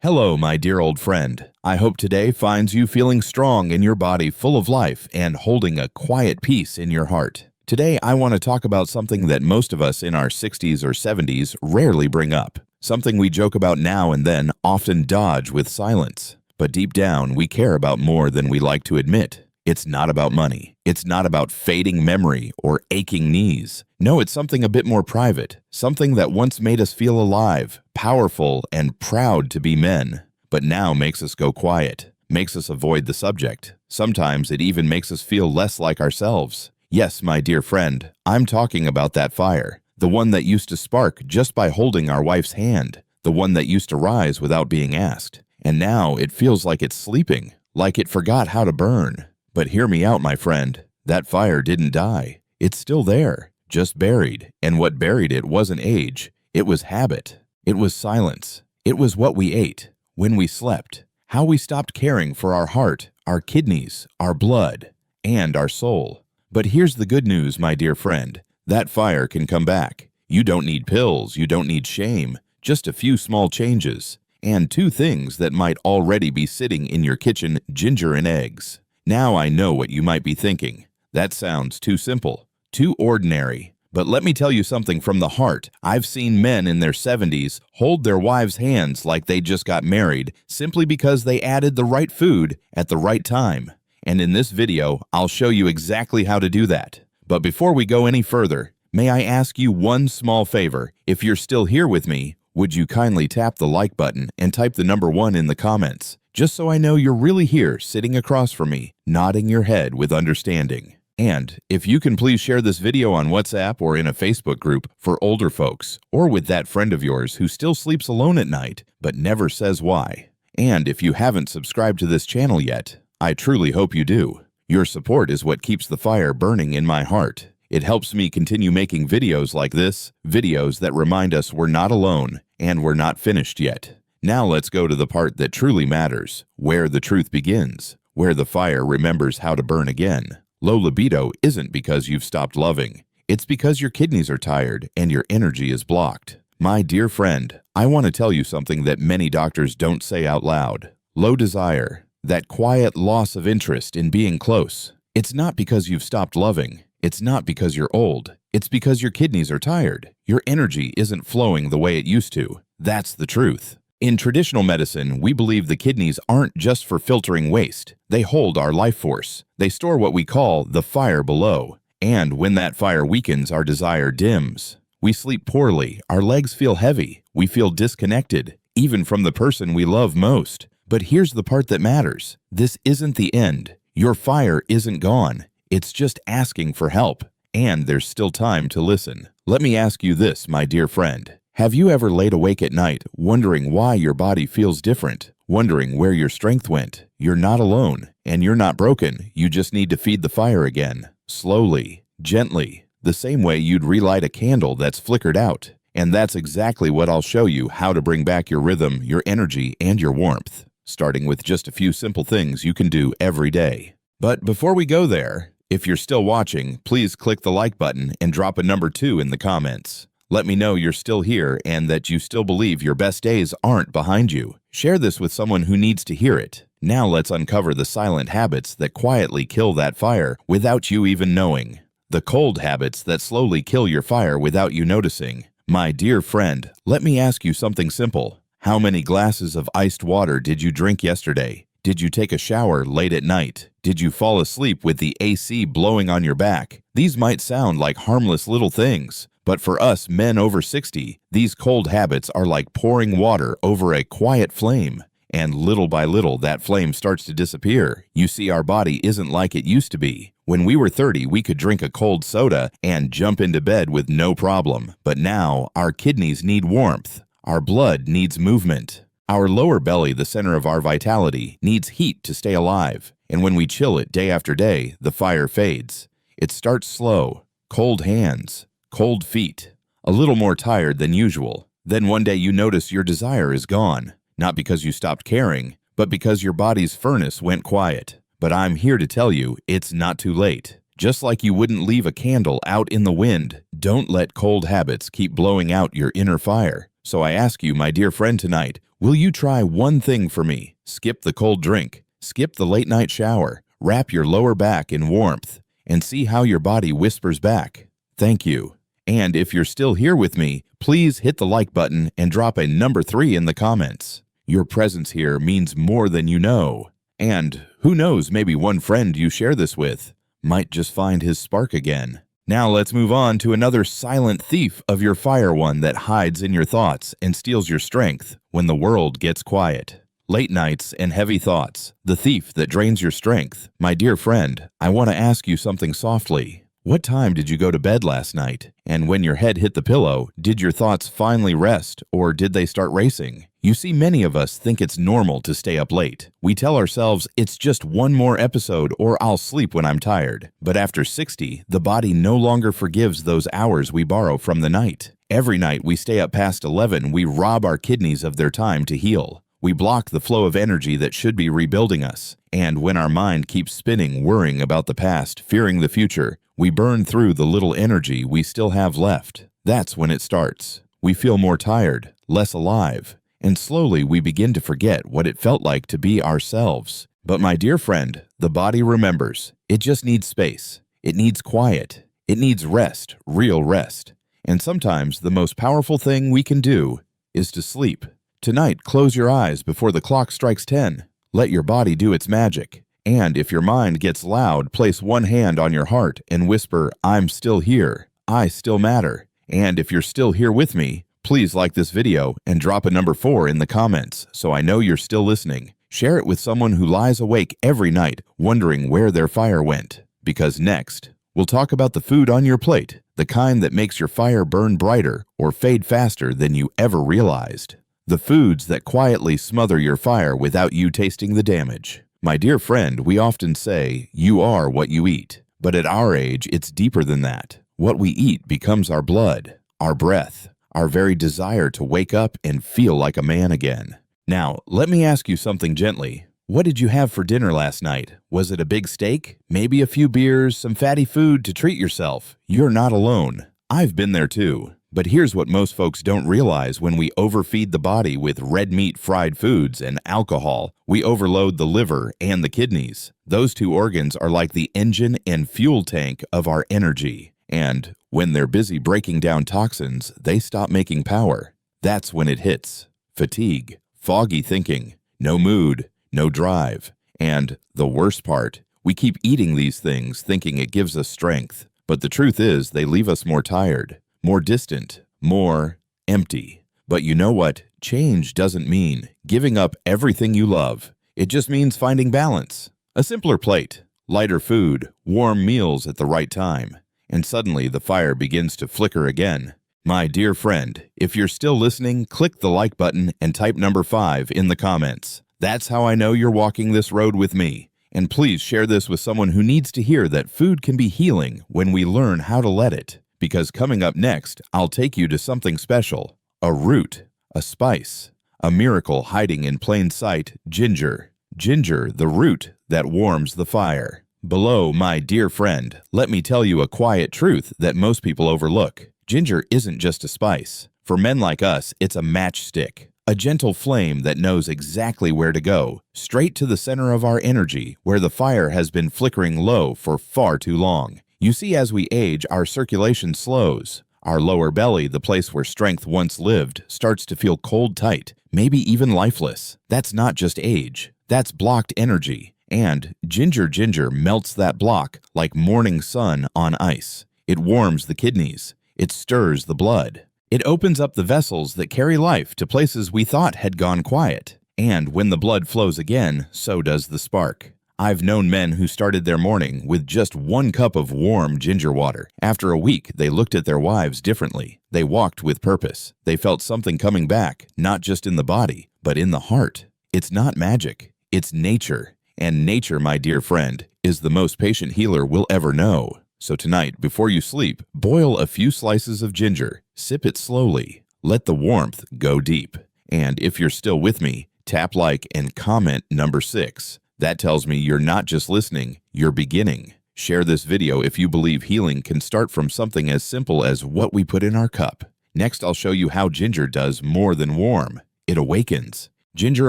Hello, my dear old friend. I hope today finds you feeling strong in your body, full of life, and holding a quiet peace in your heart. Today, I want to talk about something that most of us in our 60s or 70s rarely bring up. Something we joke about now and then, often dodge with silence. But deep down, we care about more than we like to admit. It's not about money. It's not about fading memory or aching knees. No, it's something a bit more private. Something that once made us feel alive, powerful, and proud to be men, but now makes us go quiet, makes us avoid the subject. Sometimes it even makes us feel less like ourselves. Yes, my dear friend, I'm talking about that fire. The one that used to spark just by holding our wife's hand. The one that used to rise without being asked. And now it feels like it's sleeping, like it forgot how to burn. But hear me out, my friend. That fire didn't die. It's still there, just buried. And what buried it wasn't age. It was habit. It was silence. It was what we ate, when we slept, how we stopped caring for our heart, our kidneys, our blood, and our soul. But here's the good news, my dear friend. That fire can come back. You don't need pills. You don't need shame. Just a few small changes. And two things that might already be sitting in your kitchen: ginger and eggs. Now I know what you might be thinking. That sounds too simple, too ordinary. But let me tell you something from the heart. I've seen men in their 70s hold their wives' hands like they just got married simply because they added the right food at the right time. And in this video, I'll show you exactly how to do that. But before we go any further, may I ask you one small favor? If you're still here with me, would you kindly tap the like button and type the number 1 in the comments? Just so I know you're really here, sitting across from me, nodding your head with understanding. And if you can please share this video on WhatsApp or in a Facebook group for older folks, or with that friend of yours who still sleeps alone at night but never says why. And if you haven't subscribed to this channel yet, I truly hope you do. Your support is what keeps the fire burning in my heart. It helps me continue making videos like this, videos that remind us we're not alone and we're not finished yet. Now let's go to the part that truly matters, where the truth begins, where the fire remembers how to burn again. Low libido isn't because you've stopped loving. It's because your kidneys are tired and your energy is blocked. My dear friend, I want to tell you something that many doctors don't say out loud. Low desire, that quiet loss of interest in being close. It's not because you've stopped loving. It's not because you're old. It's because your kidneys are tired. Your energy isn't flowing the way it used to. That's the truth. In traditional medicine, we believe the kidneys aren't just for filtering waste. They hold our life force. They store what we call the fire below. And when that fire weakens, our desire dims. We sleep poorly. Our legs feel heavy. We feel disconnected, even from the person we love most. But here's the part that matters. This isn't the end. Your fire isn't gone. It's just asking for help. And there's still time to listen. Let me ask you this, my dear friend. Have you ever laid awake at night wondering why your body feels different? Wondering where your strength went? You're not alone, and you're not broken. You just need to feed the fire again. Slowly, gently, the same way you'd relight a candle that's flickered out. And that's exactly what I'll show you how to bring back your rhythm, your energy, and your warmth. Starting with just a few simple things you can do every day. But before we go there, if you're still watching, please click the like button and drop a number 2 in the comments. Let me know you're still here and that you still believe your best days aren't behind you. Share this with someone who needs to hear it. Now let's uncover the silent habits that quietly kill that fire without you even knowing. The cold habits that slowly kill your fire without you noticing. My dear friend, let me ask you something simple. How many glasses of iced water did you drink yesterday? Did you take a shower late at night? Did you fall asleep with the AC blowing on your back? These might sound like harmless little things. But for us men over 60, these cold habits are like pouring water over a quiet flame. And little by little, that flame starts to disappear. You see, our body isn't like it used to be. When we were 30, we could drink a cold soda and jump into bed with no problem. But now, our kidneys need warmth. Our blood needs movement. Our lower belly, the center of our vitality, needs heat to stay alive. And when we chill it day after day, the fire fades. It starts slow. Cold hands. Cold feet, a little more tired than usual. Then one day you notice your desire is gone, not because you stopped caring, but because your body's furnace went quiet. But I'm here to tell you, it's not too late. Just like you wouldn't leave a candle out in the wind, don't let cold habits keep blowing out your inner fire. So I ask you, my dear friend, tonight, Will you try one thing for me? Skip the cold drink, skip the late night shower, wrap your lower back in warmth, and see how your body whispers back, "Thank you." And if you're still here with me, please hit the like button and drop a number 3 in the comments. Your presence here means more than you know. And who knows, maybe one friend you share this with might just find his spark again. Now let's move on to another silent thief of your fire, one that hides in your thoughts and steals your strength when the world gets quiet. Late nights and heavy thoughts, the thief that drains your strength. My dear friend, I want to ask you something softly. What time did you go to bed last night? And when your head hit the pillow, did your thoughts finally rest, or did they start racing? You see, many of us think it's normal to stay up late. We tell ourselves it's just one more episode or I'll sleep when I'm tired. But after 60, the body no longer forgives those hours we borrow from the night. Every night we stay up past 11, we rob our kidneys of their time to heal. We block the flow of energy that should be rebuilding us. And when our mind keeps spinning, worrying about the past, fearing the future, we burn through the little energy we still have left. That's when it starts. We feel more tired, less alive, and slowly we begin to forget what it felt like to be ourselves. But my dear friend, the body remembers. It just needs space. It needs quiet. It needs rest, real rest. And sometimes the most powerful thing we can do is to sleep. Tonight, close your eyes before the clock strikes 10. Let your body do its magic. And if your mind gets loud, place one hand on your heart and whisper, "I'm still here. I still matter." And if you're still here with me, please like this video and drop a number 4 in the comments so I know you're still listening. Share it with someone who lies awake every night wondering where their fire went. Because next, we'll talk about the food on your plate, the kind that makes your fire burn brighter or fade faster than you ever realized. The foods that quietly smother your fire without you tasting the damage. My dear friend, we often say, you are what you eat. But at our age, it's deeper than that. What we eat becomes our blood, our breath, our very desire to wake up and feel like a man again. Now, let me ask you something gently. What did you have for dinner last night? Was it a big steak? Maybe a few beers, some fatty food to treat yourself? You're not alone. I've been there too. But here's what most folks don't realize: when we overfeed the body with red meat, fried foods, and alcohol, we overload the liver and the kidneys. Those two organs are like the engine and fuel tank of our energy. And when they're busy breaking down toxins, they stop making power. That's when it hits. Fatigue, foggy thinking, no mood, no drive. And the worst part, we keep eating these things thinking it gives us strength. But the truth is, they leave us more tired, more distant, more empty. But you know what? Change doesn't mean giving up everything you love. It just means finding balance. A simpler plate, lighter food, warm meals at the right time. And suddenly the fire begins to flicker again. My dear friend, if you're still listening, click the like button and type number 5 in the comments. That's how I know you're walking this road with me. And please share this with someone who needs to hear that food can be healing when we learn how to let it. Because coming up next, I'll take you to something special. A root, a spice, a miracle hiding in plain sight: ginger. Ginger, the root that warms the fire. Below, my dear friend, let me tell you a quiet truth that most people overlook. Ginger isn't just a spice. For men like us, it's a matchstick. A gentle flame that knows exactly where to go, straight to the center of our energy, where the fire has been flickering low for far too long. You see, as we age, our circulation slows. Our lower belly, the place where strength once lived, starts to feel cold tight, maybe even lifeless. That's not just age. That's blocked energy. And ginger melts that block like morning sun on ice. It warms the kidneys. It stirs the blood. It opens up the vessels that carry life to places we thought had gone quiet. And when the blood flows again, so does the spark. I've known men who started their morning with just 1 cup of warm ginger water. After a week, they looked at their wives differently. They walked with purpose. They felt something coming back, not just in the body, but in the heart. It's not magic. It's nature. And nature, my dear friend, is the most patient healer we'll ever know. So tonight, before you sleep, boil a few slices of ginger. Sip it slowly. Let the warmth go deep. And if you're still with me, tap like and comment number 6. That tells me you're not just listening, you're beginning. Share this video if you believe healing can start from something as simple as what we put in our cup. Next, I'll show you how ginger does more than warm. It awakens. Ginger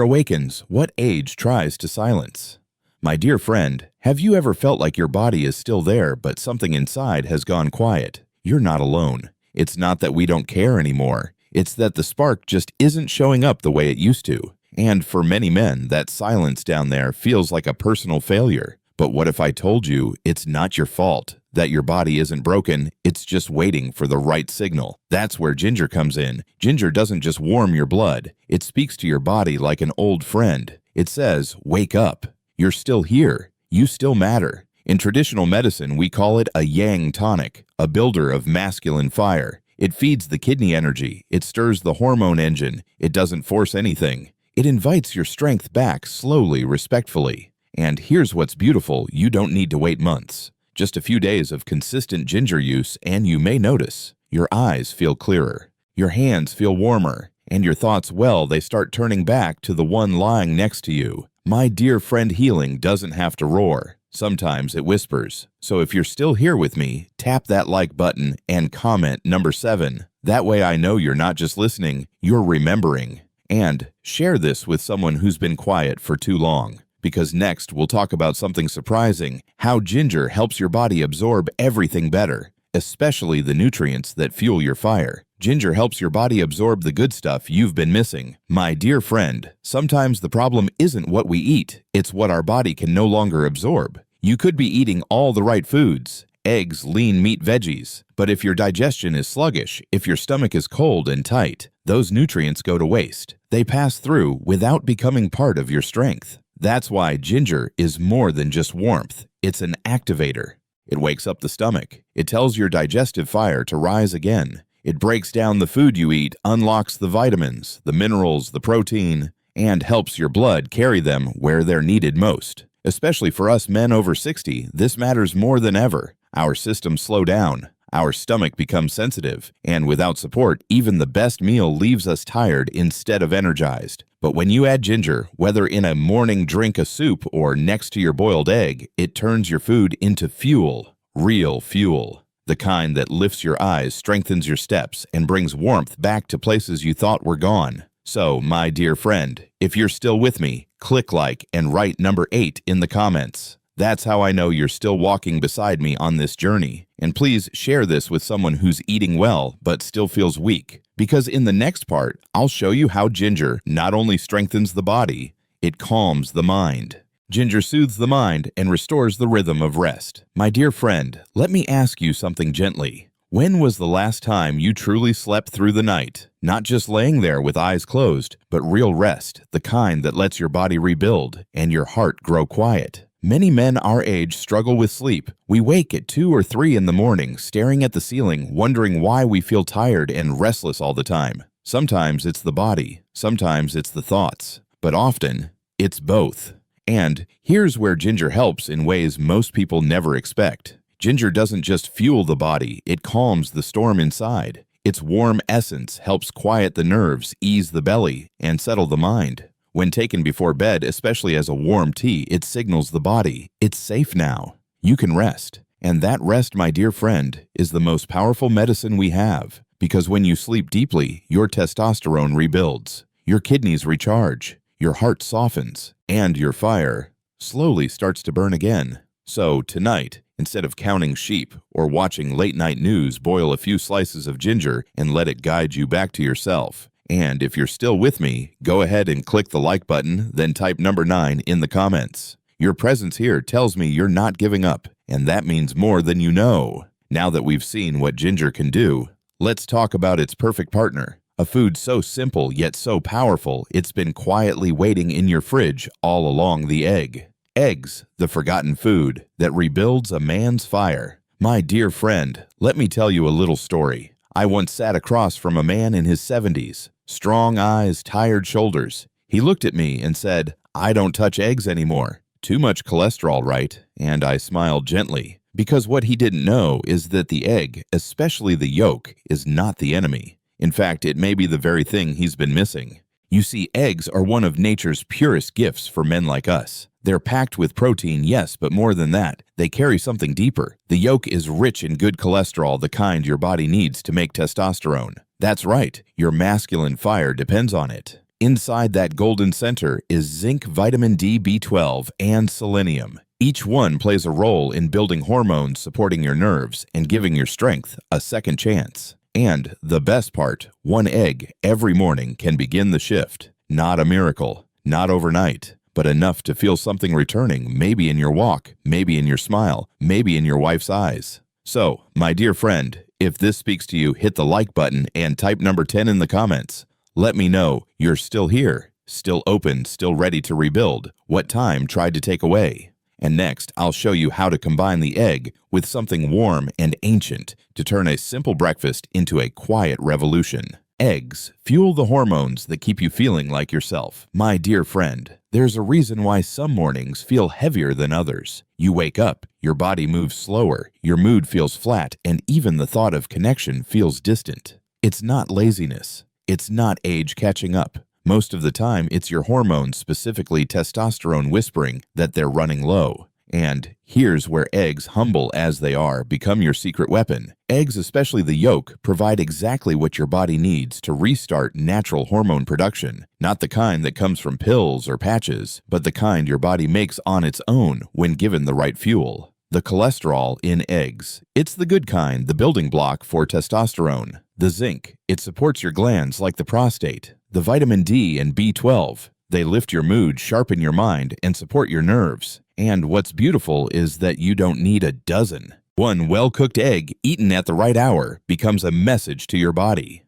awakens what age tries to silence. My dear friend, have you ever felt like your body is still there, but something inside has gone quiet? You're not alone. It's not that we don't care anymore. It's that the spark just isn't showing up the way it used to. And for many men, that silence down there feels like a personal failure. But what if I told you it's not your fault, that your body isn't broken, it's just waiting for the right signal? That's where ginger comes in. Ginger doesn't just warm your blood. It speaks to your body like an old friend. It says, wake up. You're still here. You still matter. In traditional medicine, we call it a yang tonic, a builder of masculine fire. It feeds the kidney energy. It stirs the hormone engine. It doesn't force anything. It invites your strength back slowly, respectfully. And here's what's beautiful, you don't need to wait months. Just a few days of consistent ginger use and you may notice your eyes feel clearer, your hands feel warmer, and your thoughts, well, they start turning back to the one lying next to you. My dear friend, healing doesn't have to roar. Sometimes it whispers. So if you're still here with me, tap that like button and comment number 7. That way I know you're not just listening, you're remembering. And share this with someone who's been quiet for too long. Because next we'll talk about something surprising, how ginger helps your body absorb everything better, especially the nutrients that fuel your fire. Ginger helps your body absorb the good stuff you've been missing. My dear friend, sometimes the problem isn't what we eat, it's what our body can no longer absorb. You could be eating all the right foods, eggs, lean meat, veggies, but if your digestion is sluggish, if your stomach is cold and tight, those nutrients go to waste. They pass through without becoming part of your strength. That's why ginger is more than just warmth. It's an activator. It wakes up the stomach. It tells your digestive fire to rise again. It breaks down the food you eat, unlocks the vitamins, the minerals, the protein, and helps your blood carry them where they're needed most. Especially for us men over 60, this matters more than ever. Our systems slow down. Our stomach becomes sensitive, and without support, even the best meal leaves us tired instead of energized. But when you add ginger, whether in a morning drink of soup or next to your boiled egg, it turns your food into fuel, real fuel. The kind that lifts your eyes, strengthens your steps, and brings warmth back to places you thought were gone. So, my dear friend, if you're still with me, click like and write number 8 in the comments. That's how I know you're still walking beside me on this journey. And please share this with someone who's eating well but still feels weak. Because in the next part, I'll show you how ginger not only strengthens the body, it calms the mind. Ginger soothes the mind and restores the rhythm of rest. My dear friend, let me ask you something gently. When was the last time you truly slept through the night? Not just laying there with eyes closed, but real rest, the kind that lets your body rebuild and your heart grow quiet. Many men our age struggle with sleep. We wake at 2 or 3 in the morning, staring at the ceiling, wondering why we feel tired and restless all the time. Sometimes it's the body, sometimes it's the thoughts, but often it's both. And here's where ginger helps in ways most people never expect. Ginger doesn't just fuel the body, it calms the storm inside. Its warm essence helps quiet the nerves, ease the belly, and settle the mind. When taken before bed, especially as a warm tea, it signals the body, it's safe now. You can rest. And that rest, my dear friend, is the most powerful medicine we have. Because when you sleep deeply, your testosterone rebuilds, your kidneys recharge, your heart softens, and your fire slowly starts to burn again. So tonight, instead of counting sheep or watching late-night news, boil a few slices of ginger and let it guide you back to yourself. And if you're still with me, go ahead and click the like button, then type number 9 in the comments. Your presence here tells me you're not giving up, and that means more than you know. Now that we've seen what ginger can do, let's talk about its perfect partner. A food so simple yet so powerful, it's been quietly waiting in your fridge all along: the egg. Eggs, the forgotten food that rebuilds a man's fire. My dear friend, let me tell you a little story. I once sat across from a man in his 70s. Strong eyes, tired shoulders. He looked at me and said, "I don't touch eggs anymore. Too much cholesterol, right?" And I smiled gently, because what he didn't know is that the egg, especially the yolk, is not the enemy. In fact, it may be the very thing he's been missing. You see, eggs are one of nature's purest gifts for men like us. They're packed with protein, yes, but more than that, they carry something deeper. The yolk is rich in good cholesterol, the kind your body needs to make testosterone. That's right, your masculine fire depends on it. Inside that golden center is zinc, vitamin D, B12, and selenium. Each one plays a role in building hormones, supporting your nerves, and giving your strength a second chance. And the best part, one egg every morning can begin the shift. Not a miracle, not overnight, but enough to feel something returning, maybe in your walk, maybe in your smile, maybe in your wife's eyes. So, my dear friend, if this speaks to you, hit the like button and type number 10 in the comments. Let me know you're still here, still open, still ready to rebuild what time tried to take away. And next, I'll show you how to combine the egg with something warm and ancient to turn a simple breakfast into a quiet revolution. Eggs fuel the hormones that keep you feeling like yourself. My dear friend, there's a reason why some mornings feel heavier than others. You wake up, your body moves slower, your mood feels flat, and even the thought of connection feels distant. It's not laziness. It's not age catching up. Most of the time, it's your hormones, specifically testosterone, whispering that they're running low. And here's where eggs, humble as they are, become your secret weapon. Eggs, especially the yolk, provide exactly what your body needs to restart natural hormone production. Not the kind that comes from pills or patches, but the kind your body makes on its own when given the right fuel. The cholesterol in eggs. It's the good kind, the building block for testosterone. The zinc. It supports your glands like the prostate. The vitamin D and B12. They lift your mood, sharpen your mind, and support your nerves. And what's beautiful is that you don't need a dozen. One well-cooked egg, eaten at the right hour, becomes a message to your body.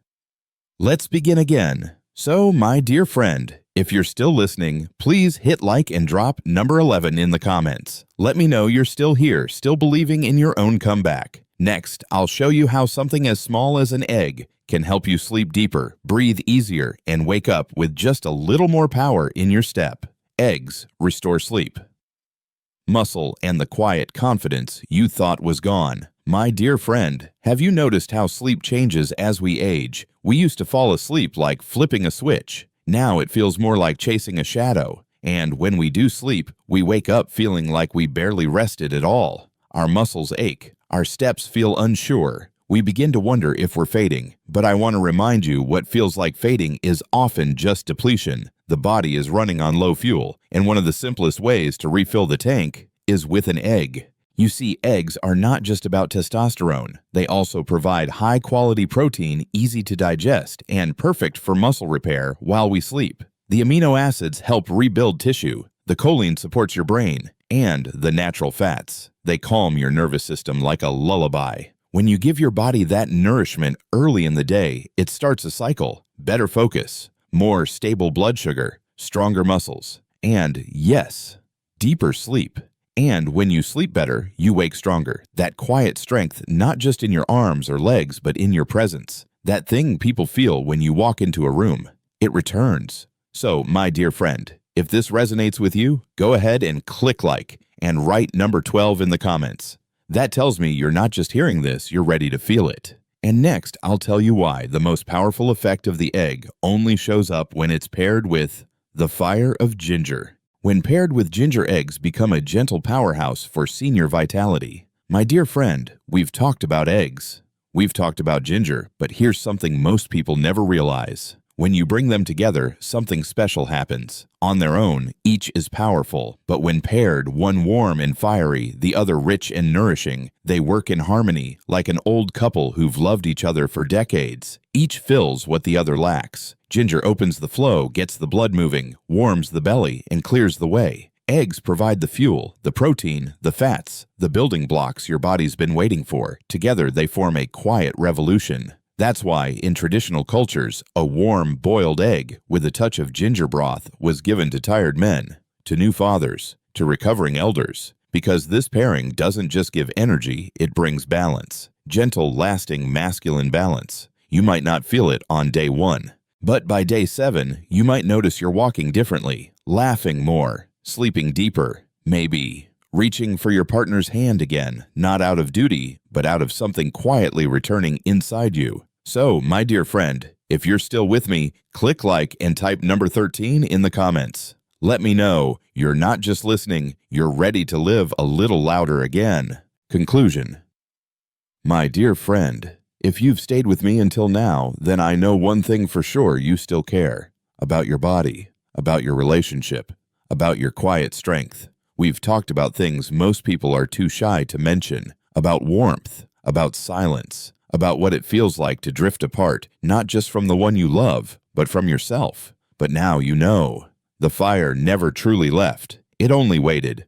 Let's begin again. So, my dear friend, if you're still listening, please hit like and drop number 11 in the comments. Let me know you're still here, still believing in your own comeback. Next, I'll show you how something as small as an egg can help you sleep deeper, breathe easier, and wake up with just a little more power in your step. Eggs restore sleep, muscle, and the quiet confidence you thought was gone. My dear friend, have you noticed how sleep changes as we age? We used to fall asleep like flipping a switch. Now it feels more like chasing a shadow. And when we do sleep, we wake up feeling like we barely rested at all. Our muscles ache. Our steps feel unsure. We begin to wonder if we're fading. But I want to remind you, what feels like fading is often just depletion. The body is running on low fuel, and one of the simplest ways to refill the tank is with an egg. You see, eggs are not just about testosterone. They also provide high-quality protein, easy to digest, and perfect for muscle repair while we sleep. The amino acids help rebuild tissue. The choline supports your brain. And the natural fats. They calm your nervous system like a lullaby. When you give your body that nourishment early in the day, it starts a cycle. Better focus, more stable blood sugar, stronger muscles, and yes, deeper sleep. And when you sleep better, you wake stronger. That quiet strength, not just in your arms or legs, but in your presence. That thing people feel when you walk into a room. It returns. So, my dear friend, if this resonates with you, go ahead and click like and write number 12 in the comments. That tells me you're not just hearing this, you're ready to feel it. And next, I'll tell you why the most powerful effect of the egg only shows up when it's paired with the fire of ginger. When paired with ginger, eggs become a gentle powerhouse for senior vitality. My dear friend, we've talked about eggs. We've talked about ginger, but here's something most people never realize. When you bring them together, something special happens. On their own, each is powerful, but when paired, one warm and fiery, the other rich and nourishing, they work in harmony like an old couple who've loved each other for decades. Each fills what the other lacks. Ginger opens the flow, gets the blood moving, warms the belly, and clears the way. Eggs provide the fuel, the protein, the fats, the building blocks your body's been waiting for. Together, they form a quiet revolution. That's why, in traditional cultures, a warm, boiled egg with a touch of ginger broth was given to tired men, to new fathers, to recovering elders. Because this pairing doesn't just give energy, it brings balance. Gentle, lasting masculine balance. You might not feel it on day 1. But by day 7, you might notice you're walking differently, laughing more, sleeping deeper, maybe reaching for your partner's hand again, not out of duty, but out of something quietly returning inside you. So, my dear friend, if you're still with me, click like and type number 13 in the comments. Let me know you're not just listening, you're ready to live a little louder again. Conclusion. My dear friend, if you've stayed with me until now, then I know one thing for sure: you still care. about your body, about your relationship, about your quiet strength. We've talked about things most people are too shy to mention, about warmth, about silence, about what it feels like to drift apart, not just from the one you love, but from yourself. But now you know. The fire never truly left. It only waited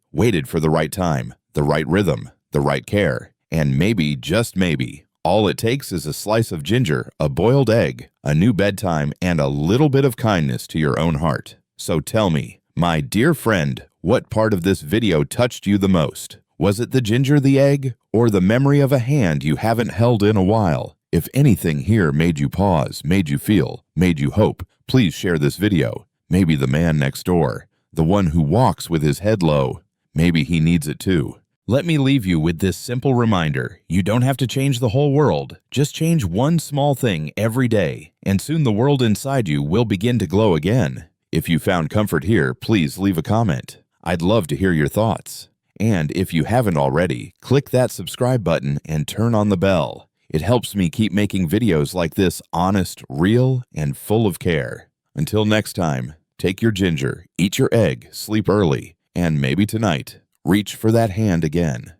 for the right time, the right rhythm, the right care, and maybe, just maybe, all it takes is a slice of ginger, a boiled egg, a new bedtime, and a little bit of kindness to your own heart. So tell me, my dear friend, what part of this video touched you the most? Was it the ginger, the egg, or the memory of a hand you haven't held in a while? If anything here made you pause, made you feel, made you hope, please share this video. Maybe the man next door, the one who walks with his head low, maybe he needs it too. Let me leave you with this simple reminder. You don't have to change the whole world. Just change one small thing every day, and soon the world inside you will begin to glow again. If you found comfort here, please leave a comment. I'd love to hear your thoughts. And if you haven't already, click that subscribe button and turn on the bell. It helps me keep making videos like this honest, real, and full of care. Until next time, take your ginger, eat your egg, sleep early, and maybe tonight, reach for that hand again.